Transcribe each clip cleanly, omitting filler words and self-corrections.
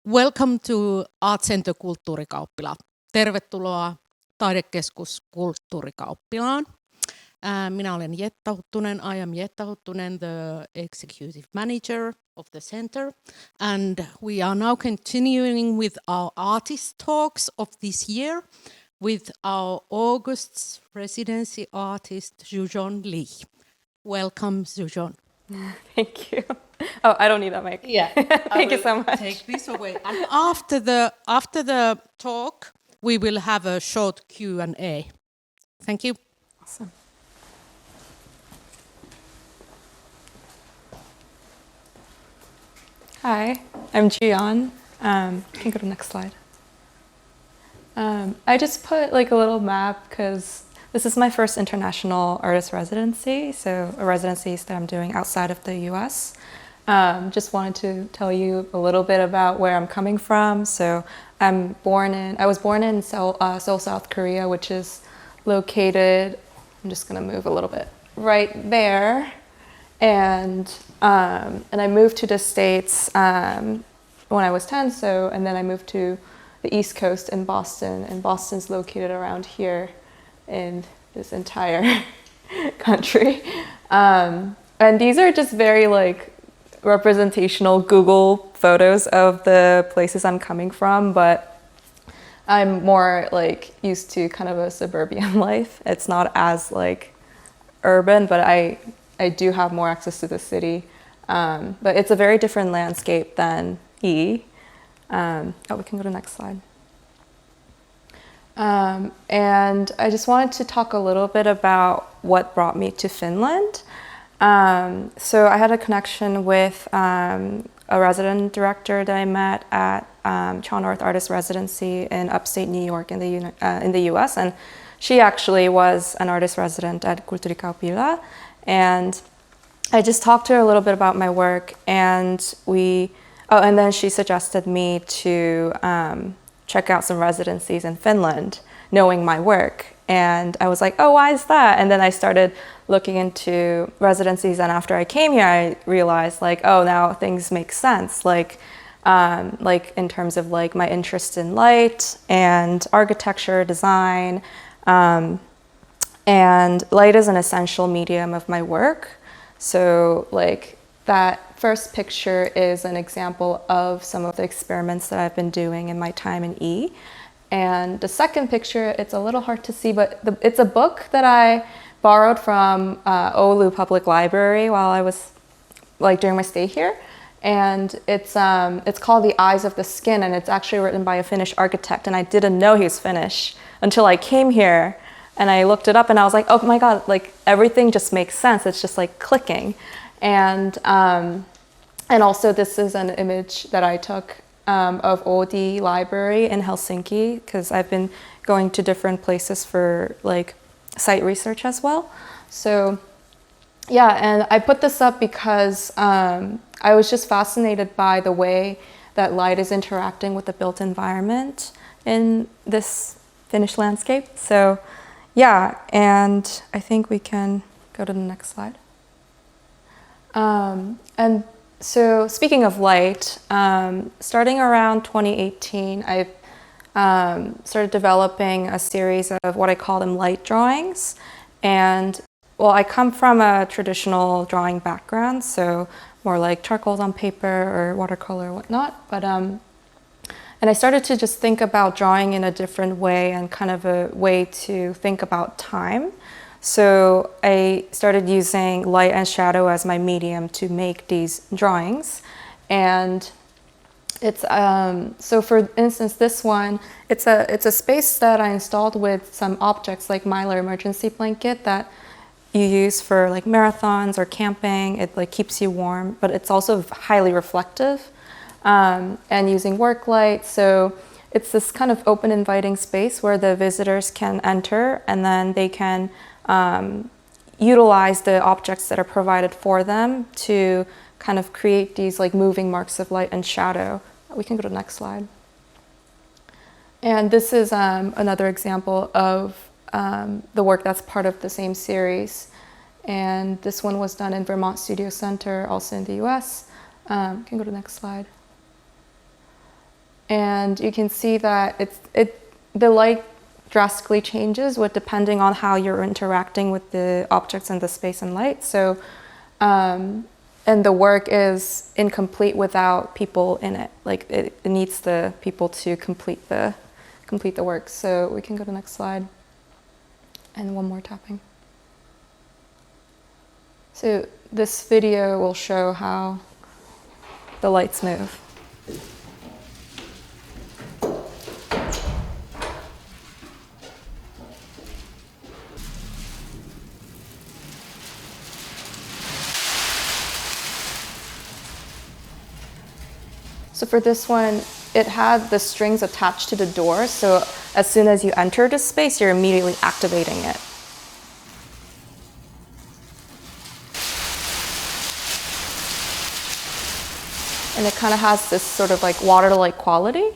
Welcome to Centre KulttuuriKauppilan. Tervetuloa Taidekeskus KulttuuriKauppilaan. Minä olen Jetta Huttunen. I am Jetta Huttunen, the executive manager of the center. And we are now continuing with our artist talks of this year with our August's residency artist, Juyon Lee. Welcome, Juyon. Thank you. Oh, I don't need that mic. Yeah. Thank you so much. Take this away. And after the talk, we will have a short Q&A. Thank you. Awesome. Hi, I'm Juyon. You can go to the next slide. I just put like a little map because this is my first international artist residency, so a residency that I'm doing outside of the US. Just wanted to tell you a little bit about where I'm coming from. So I was born in Seoul, South Korea, which is located, I'm just gonna move a little bit, right there. And I moved to the States when I was 10, and then I moved to the East Coast in Boston, and Boston's located around here in this entire country. And these are just very like representational Google photos of the places I'm coming from, but I'm more like used to kind of a suburban life. It's not as like urban, but I do have more access to the city. But it's a very different landscape than we can go to the next slide. And I just wanted to talk a little bit about what brought me to Finland. So I had a connection with a resident director that I met at Chon North Artist Residency in upstate New York in the US, and she actually was an artist resident at KulttuuriKauppilan, and I just talked to her a little bit about my work, and and then she suggested me to check out some residencies in Finland, knowing my work. And I was like, oh, why is that? And then I started looking into residencies, and after I came here, I realized like, oh, now things make sense. Like in terms of like my interest in light and architecture, design, and light is an essential medium of my work. So like that first picture is an example of some of the experiments that I've been doing in my time in E. And the second picture, it's a little hard to see, but it's a book that I borrowed from Oulu Public Library while I was like during my stay here. And it's called The Eyes of the Skin, and it's actually written by a Finnish architect. And I didn't know he was Finnish until I came here and I looked it up, and I was like, oh my God, like everything just makes sense. It's just like clicking. And also this is an image that I took of Oodi Library in Helsinki, because I've been going to different places for like site research as well. So yeah, and I put this up because I was just fascinated by the way that light is interacting with the built environment in this Finnish landscape. So yeah, and I think we can go to the next slide. And so speaking of light, starting around 2018, I've started developing a series of what I call them light drawings. And well, I come from a traditional drawing background, so more like charcoals on paper or watercolor or whatnot. But and I started to just think about drawing in a different way and kind of a way to think about time. So I started using light and shadow as my medium to make these drawings. And it's so for instance, this one, it's a space that I installed with some objects like Mylar emergency blanket that you use for like marathons or camping. It like keeps you warm, but it's also highly reflective, and using work light. So it's this kind of open, inviting space where the visitors can enter, and then they can utilize the objects that are provided for them to kind of create these like moving marks of light and shadow. We can go to the next slide. And this is another example of the work that's part of the same series. And this one was done in Vermont Studio Center, also in the US. Can go to the next slide. And you can see that the light drastically changes depending on how you're interacting with the objects in the space and light. So, and the work is incomplete without people in it. Like it needs the people to complete the work. So we can go to the next slide. And one more tapping. So this video will show how the lights move. So for this one, it had the strings attached to the door, so as soon as you enter the space, you're immediately activating it. And it kind of has this sort of like water-like quality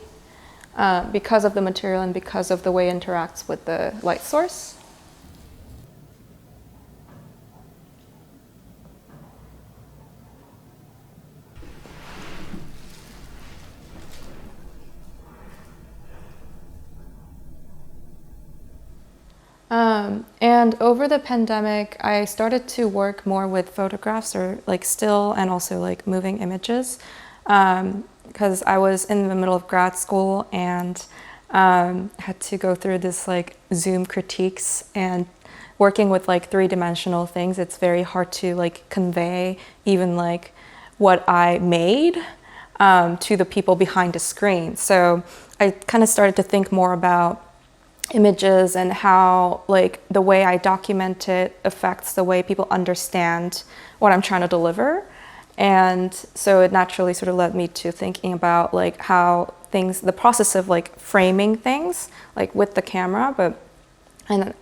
because of the material and because of the way it interacts with the light source. And over the pandemic, I started to work more with photographs or like still and also like moving images because I was in the middle of grad school and had to go through this like Zoom critiques, and working with like three-dimensional things, it's very hard to like convey even like what I made to the people behind the screen. So I kind of started to think more about images and how like the way I document it affects the way people understand what I'm trying to deliver. And so it naturally sort of led me to thinking about like how things, the process of like framing things like with the camera, so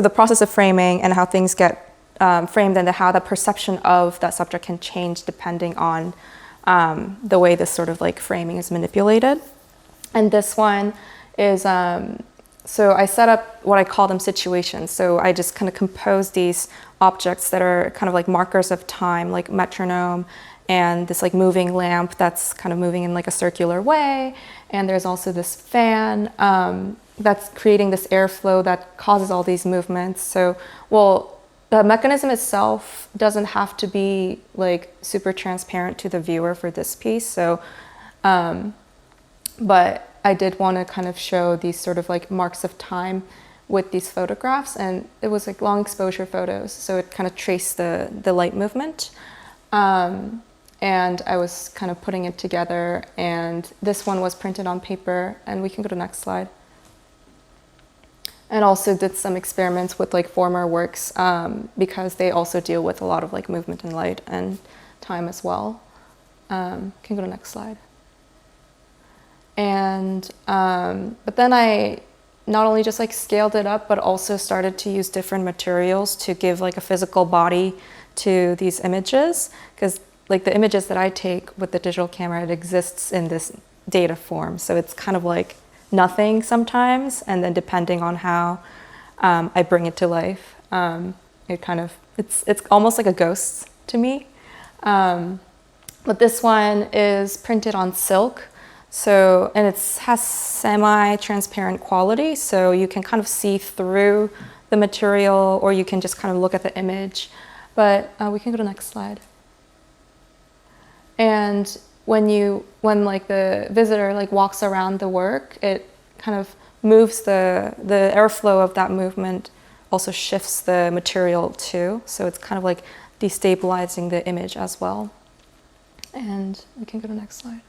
the process of framing and how things get framed and how the perception of that subject can change depending on the way this sort of like framing is manipulated. And this one is, so I set up what I call them situations. So I just kind of compose these objects that are kind of like markers of time, like metronome, and this like moving lamp that's kind of moving in like a circular way. And there's also this fan that's creating this airflow that causes all these movements. So, well, the mechanism itself doesn't have to be like super transparent to the viewer for this piece. So, but I did want to kind of show these sort of like marks of time with these photographs, and it was like long exposure photos, so it kind of traced the light movement. And I was kind of putting it together, and this one was printed on paper, and we can go to the next slide. And also did some experiments with like former works because they also deal with a lot of like movement and light and time as well. Can go to the next slide. And but then I not only just like scaled it up, but also started to use different materials to give like a physical body to these images, because like the images that I take with the digital camera, it exists in this data form, so it's kind of like nothing sometimes, and then depending on how I bring it to life, it kind of it's almost like a ghost to me. But this one is printed on silk. So, and it has semi-transparent quality, so you can kind of see through the material, or you can just kind of look at the image. But we can go to the next slide. And when like the visitor like walks around the work, it kind of moves the airflow of that movement also shifts the material too. So it's kind of like destabilizing the image as well. And we can go to the next slide.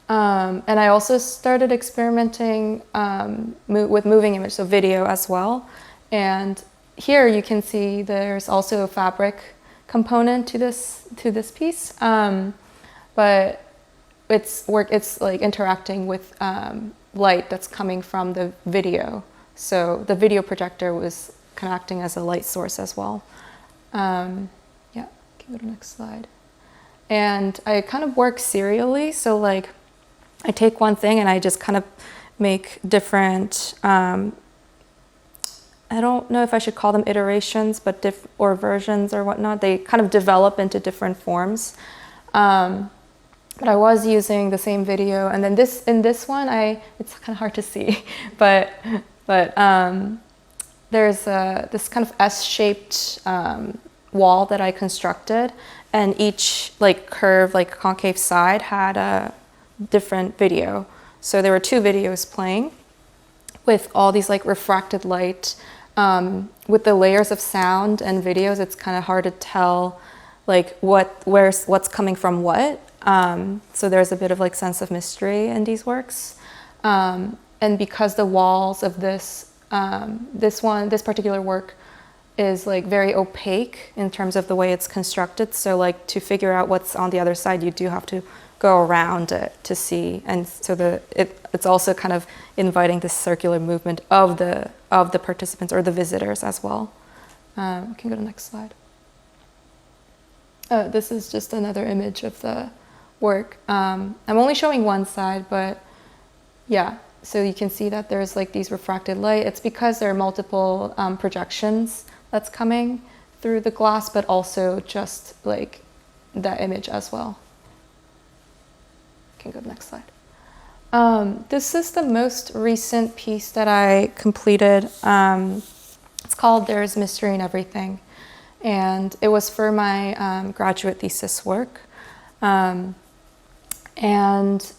And I also started experimenting with moving image, so video as well. And here you can see there's also a fabric component to this piece, but it's like interacting with light that's coming from the video. So the video projector was kind of acting as a light source as well. Yeah, can go to the next slide. And I kind of work serially, so like I take one thing and I just kind of make different, I don't know if I should call them iterations, but or versions or whatnot. They kind of develop into different forms. And But I was using the same video, and then in this one, it's kind of hard to see, but there's this kind of S-shaped wall that I constructed, and each like curve, like concave side had a different video. So there were 2 videos playing with all these like refracted light. With the layers of sound and videos, it's kind of hard to tell like what's coming from what. So there's a bit of like sense of mystery in these works. And because the walls of this particular work is like very opaque in terms of the way it's constructed. So like to figure out what's on the other side, you do have to go around it to see. And so it's also kind of inviting this circular movement of the participants or the visitors as well. We can go to the next slide. This is just another image of the work. I'm only showing one side, but yeah, so you can see that there's like these refracted light. It's because there are multiple projections that's coming through the glass, but also just like that image as well. Can go to the next slide. This is the most recent piece that I completed. It's called There's Mystery in Everything. And it was for my graduate thesis work. And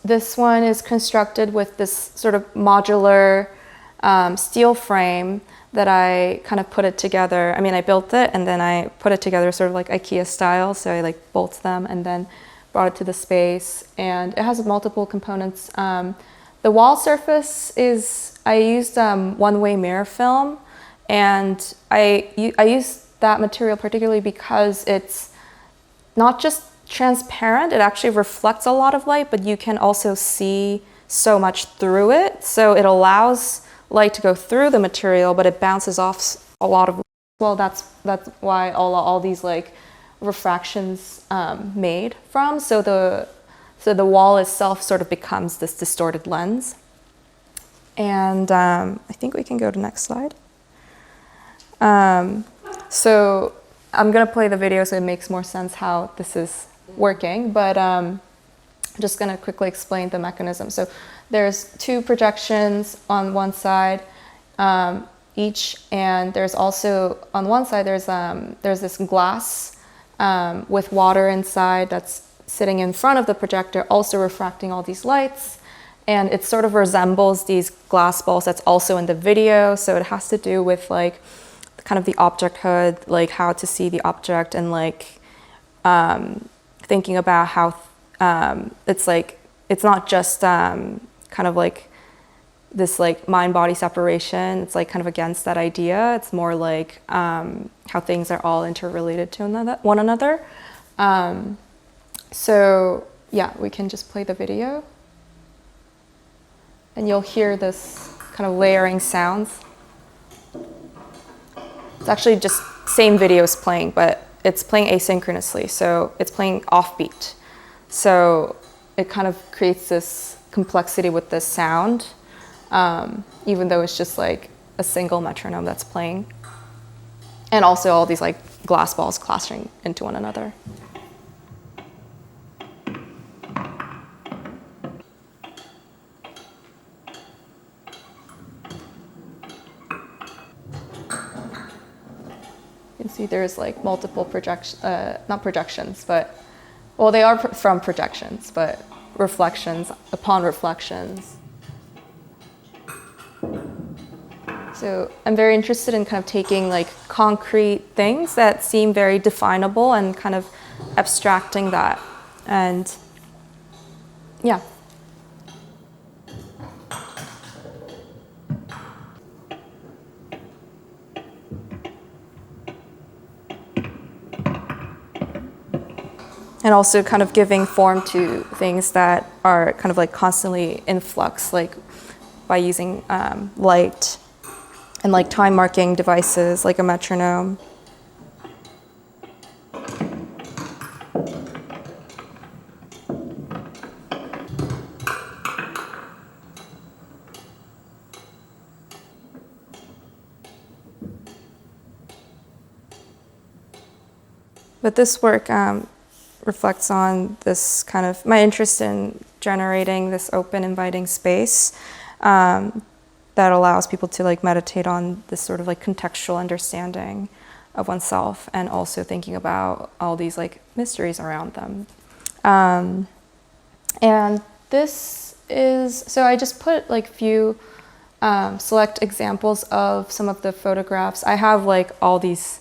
this one is constructed with this sort of modular steel frame that I kind of put it together. I mean, I built it and then I put it together sort of like IKEA style. So I like bolt them and then brought it to the space. And it has multiple components. The wall surface I used one-way mirror film. And I used that material particularly because it's not just transparent, it actually reflects a lot of light, but you can also see so much through it. So it allows light to go through the material, but it bounces off a lot of, well, that's why all these like refractions made from. So the wall itself sort of becomes this distorted lens. And I think we can go to next slide. So I'm gonna play the video so it makes more sense how this is working, but I'm just gonna quickly explain the mechanism. So there's 2 projections on one side each, and there's also on one side there's this glass with water inside that's sitting in front of the projector, also refracting all these lights, and it sort of resembles these glass balls that's also in the video. So it has to do with like kind of the object hood, like how to see the object, and like thinking about how it's like, it's not just kind of like this like mind-body separation. It's like kind of against that idea. It's more like how things are all interrelated to one another. So yeah, we can just play the video. And you'll hear this kind of layering sounds. It's actually just same videos playing, but it's playing asynchronously, so it's playing offbeat. So it kind of creates this complexity with this sound, even though it's just like a single metronome that's playing. And also all these like glass balls clashing into one another. You can see there's like multiple not projections, but, well, they are from projections, but reflections upon reflections. So I'm very interested in kind of taking like concrete things that seem very definable and kind of abstracting that. And yeah. And also kind of giving form to things that are kind of like constantly in flux, like by using light and like time marking devices like a metronome. But this work reflects on this kind of my interest in generating this open, inviting space that allows people to like meditate on this sort of like contextual understanding of oneself, and also thinking about all these like mysteries around them. And this is, so I just put like few select examples of some of the photographs. I have like all these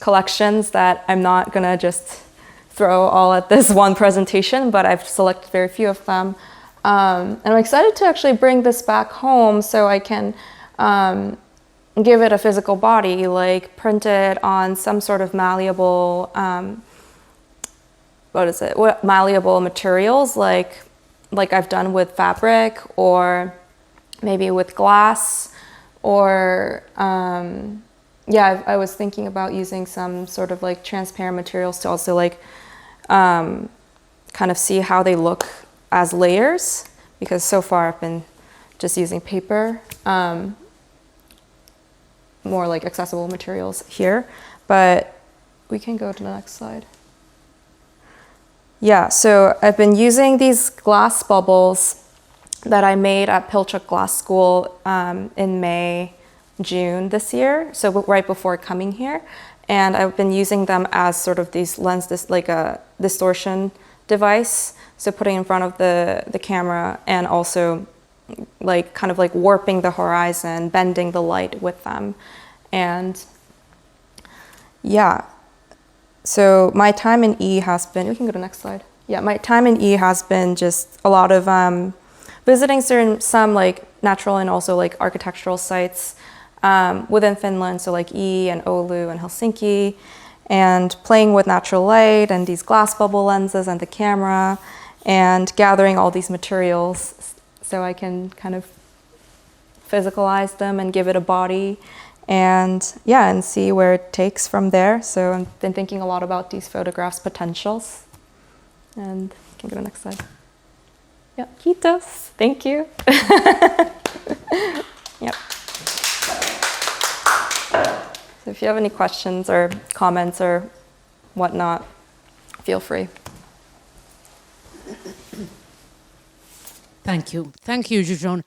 collections that I'm not gonna just throw all at this one presentation, but I've selected very few of them. And I'm excited to actually bring this back home so I can give it a physical body, like print it on some sort of malleable, malleable materials, like I've done with fabric, or maybe with glass, or I was thinking about using some sort of like transparent materials to also like kind of see how they look as layers, because so far I've been just using paper, more like accessible materials here. But we can go to the next slide. Yeah, so I've been using these glass bubbles that I made at Pilchuck Glass School in May, June this year, so right before coming here. And I've been using them as sort of these lenses, like a distortion device, so putting in front of the camera, and also like kind of like warping the horizon, bending the light with them. And yeah, so my time in E has been, we can go to the next slide. Yeah, my time in E has been just a lot of visiting some like natural and also like architectural sites within Finland, so like E and Oulu and Helsinki, and playing with natural light and these glass bubble lenses and the camera, and gathering all these materials so I can kind of physicalize them and give it a body, and yeah, and see where it takes from there. So I've been thinking a lot about these photographs' potentials. And you can go to the next slide. Yeah, kiitos. Thank you. Yep. So if you have any questions or comments or whatnot, feel free. Thank you, Juyon.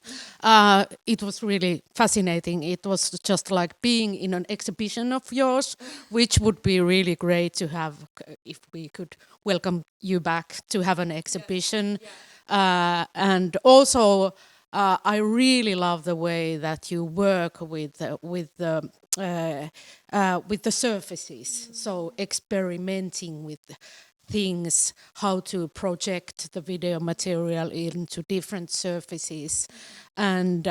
It was really fascinating. It was just like being in an exhibition of yours, which would be really great to have if we could welcome you back to have an exhibition. And also, I really love the way that you work with the surfaces. So experimenting with things, how to project the video material into different surfaces, and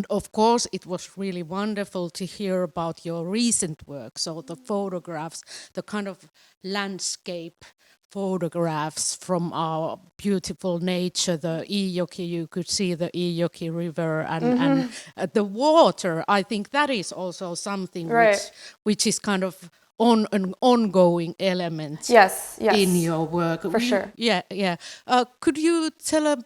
of course it was really wonderful to hear about your recent work. So the photographs, the kind of landscape photographs from our beautiful nature, the Iijoki, you could see the Iijoki river and the water. I think that is also something which is kind of an ongoing element in your work. For sure. Yeah. Could you tell a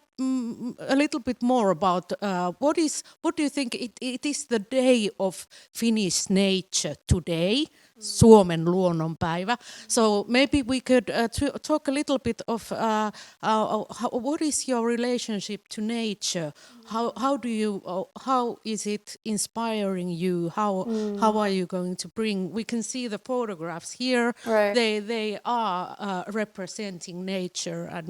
little bit more about what do you think it is the day of Finnish nature today? Suomen luonnonpäivä. So maybe we could talk a little bit of what is your relationship to nature? How is it inspiring you? How are you going to bring? We can see the photographs here. Right. They are representing nature, and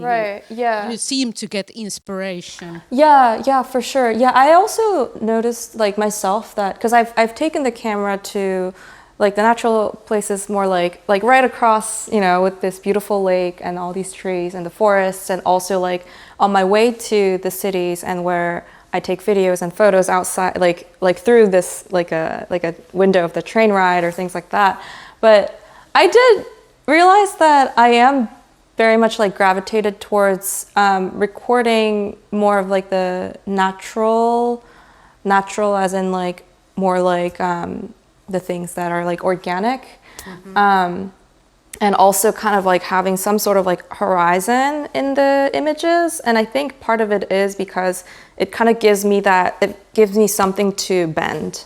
you seem to get inspiration. Yeah, for sure. Yeah, I also noticed like myself that, because I've taken the camera to like the natural places, more like right across, with this beautiful lake and all these trees and the forests, and also like on my way to the cities, and where I take videos and photos outside, like through this like a window of the train ride or things like that. But I did realize that I am very much like gravitated towards recording more of like the natural as in like more like the things that are like organic, and also kind of like having some sort of like horizon in the images. And I think part of it is because it kind of gives me something to bend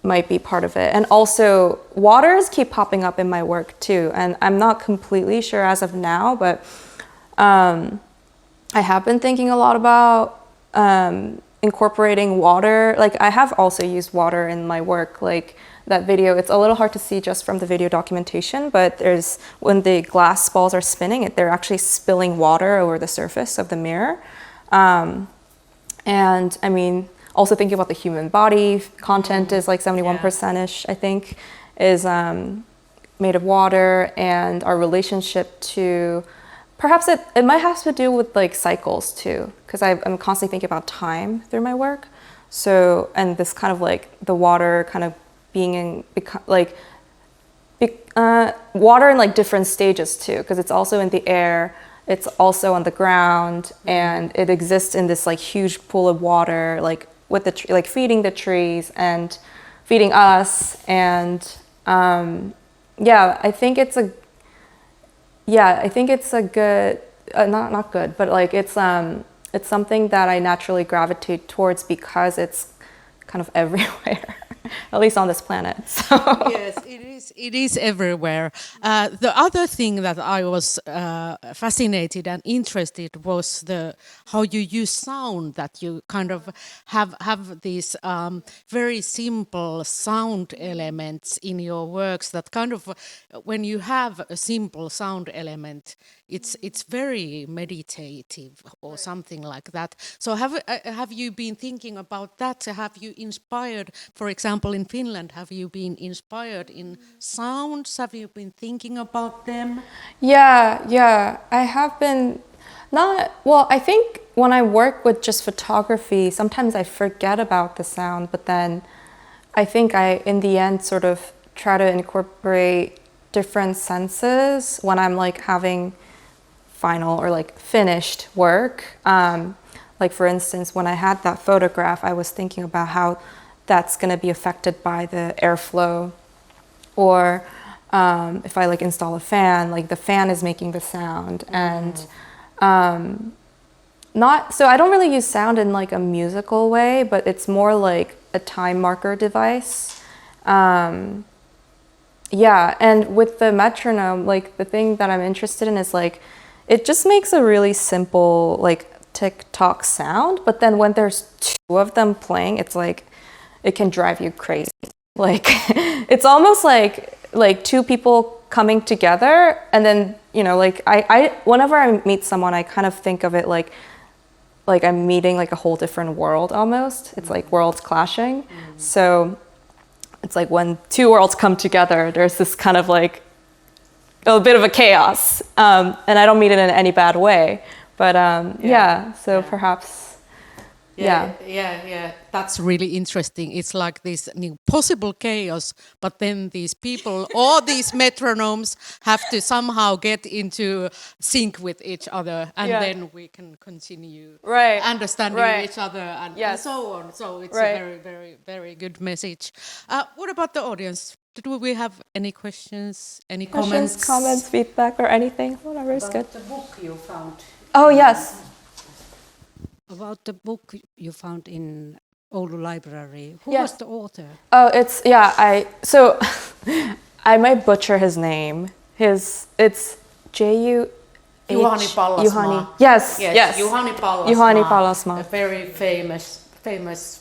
might be part of it. And also waters keep popping up in my work too. And I'm not completely sure as of now, but I have been thinking a lot about incorporating water. Like I have also used water in my work, like that video. It's a little hard to see just from the video documentation, but there's, when the glass balls are spinning, they're actually spilling water over the surface of the mirror. And I mean, also thinking about the human body, content is like 71%-ish, I think, is made of water, and our relationship to, perhaps it might have to do with like cycles too, because I'm constantly thinking about time through my work. So, and this kind of like the water kind of being in, water in like different stages too, because it's also in the air, it's also on the ground, and it exists in this like huge pool of water, like with the like feeding the trees and feeding us. And I think it's a good, not good, but like it's something that I naturally gravitate towards because it's kind of everywhere. At least on this planet. So. Yes, it is everywhere. The other thing that I was fascinated and interested was how you use sound, that you kind of have these very simple sound elements in your works that kind of, when you have a simple sound element, it's very meditative or something like that. So have you been thinking about that? Have you inspired, for example, in Finland, have you been inspired in sounds? Have you been thinking about them? Yeah, I have been. I think when I work with just photography, sometimes I forget about the sound, but then I think I, in the end, sort of try to incorporate different senses when I'm like having final or like finished work. Like for instance, when I had that photograph, I was thinking about how that's going to be affected by the airflow, or if I like install a fan, like the fan is making the sound. And so I don't really use sound in like a musical way, but it's more like a time marker device. And with the metronome, like the thing that I'm interested in is like, it just makes a really simple like tick-tock sound, but then when there's two of them playing, it's like, it can drive you crazy. Like, it's almost like two people coming together, and then, you know, like I whenever I meet someone, I kind of think of it like I'm meeting like a whole different world almost. It's like worlds clashing. So it's like when two worlds come together, there's this kind of like a bit of a chaos. And I don't mean it in any bad way, but perhaps. Yeah. That's really interesting. It's like this possible chaos, but then these people, all these metronomes have to somehow get into sync with each other, and then we can continue understanding each other and so on. So it's a very, very, very good message. What about the audience? Do we have any questions, any comments, feedback, or anything? Whatever is good. About the book you found. Oh, yes. About the book you found in Oulu Library. Who Yes. was the author? Oh, I might butcher his name. It's Juhani Pallasmaa. Yes. Juhani Pallasmaa. Juhani Pallasmaa. A very famous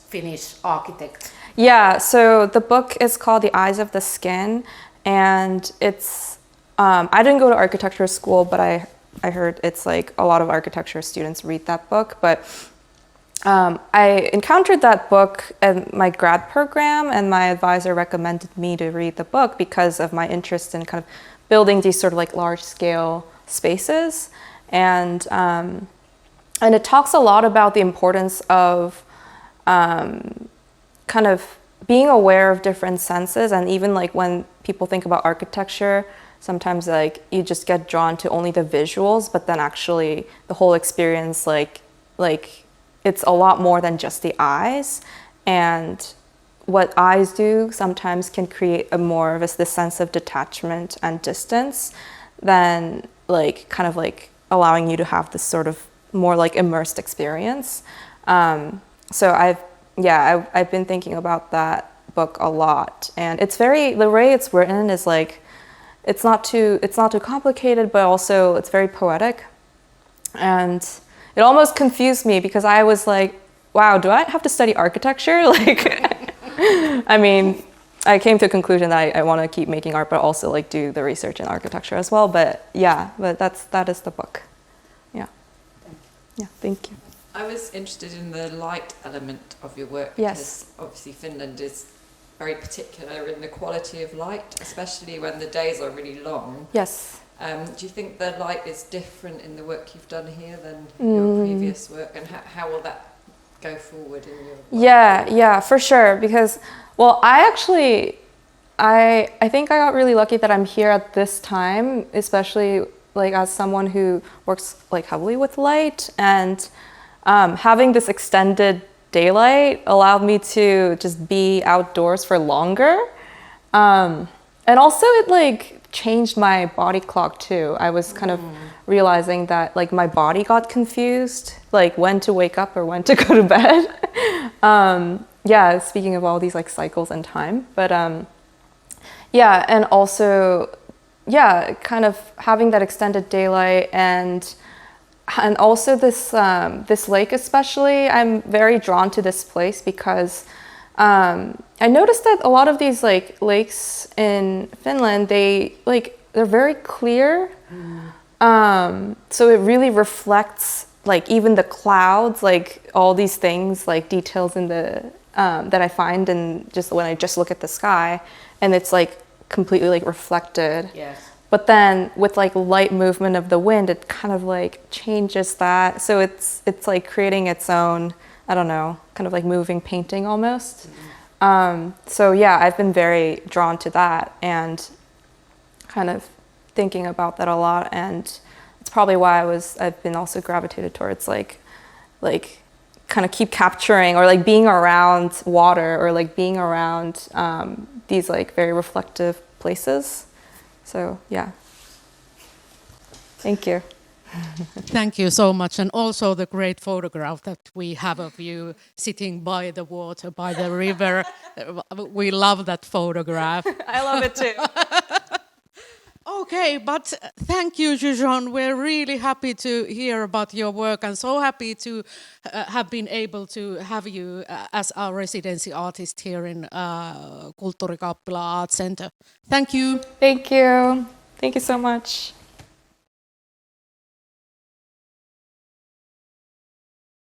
Finnish architect. Yeah, so the book is called The Eyes of the Skin, and it's, I didn't go to architecture school, but I heard it's like a lot of architecture students read that book. But I encountered that book in my grad program, and my advisor recommended me to read the book because of my interest in kind of building these sort of like large scale spaces. And it talks a lot about the importance of kind of being aware of different senses. And even like when people think about architecture, sometimes like you just get drawn to only the visuals, but then actually the whole experience, like it's a lot more than just the eyes. And what eyes do sometimes can create a more of this sense of detachment and distance than like kind of like allowing you to have this sort of more like immersed experience. So I've been thinking about that book a lot, and the way it's written is like it's not too complicated, but also it's very poetic, and it almost confused me because I was like, wow, do I have to study architecture? Like, I mean, I came to a conclusion that I want to keep making art, but also like do the research in architecture as well. But yeah, that is the book. Yeah. Yeah, thank you. I was interested in the light element of your work Yes. because obviously Finland is very particular in the quality of light, especially when the days are really long. Yes. Do you think the light is different in the work you've done here than your previous work, and how will that go forward in your work? Yeah, for sure. Because, well, I think I got really lucky that I'm here at this time, especially like as someone who works like heavily with light, and having this extended daylight allowed me to just be outdoors for longer. And also it like changed my body clock too. I was kind of realizing that like my body got confused, like when to wake up or when to go to bed. Yeah, speaking of all these like cycles and time, but yeah, and also kind of having that extended daylight, and also this lake especially, I'm very drawn to this place because I noticed that a lot of these like lakes in Finland, they're very clear. So it really reflects like even the clouds, like all these things, like details in the that I find in just when I just look at the sky, and it's like completely like reflected. Yes. But then with like light movement of the wind, it kind of like changes that. So it's like creating its own, I don't know, kind of like moving painting almost. So yeah, I've been very drawn to that and kind of thinking about that a lot. And it's probably why I've been also gravitated towards like kind of keep capturing or like being around water or like being around these like very reflective places. So yeah, thank you. Thank you so much. And also the great photograph that we have of you sitting by the water, by the river. We love that photograph. I love it too. Okay, but thank you, Juyon. We're really happy to hear about your work and so happy to have been able to have you as our residency artist here in KulttuuriKauppila Art Center. Thank you. Thank you. Thank you so much.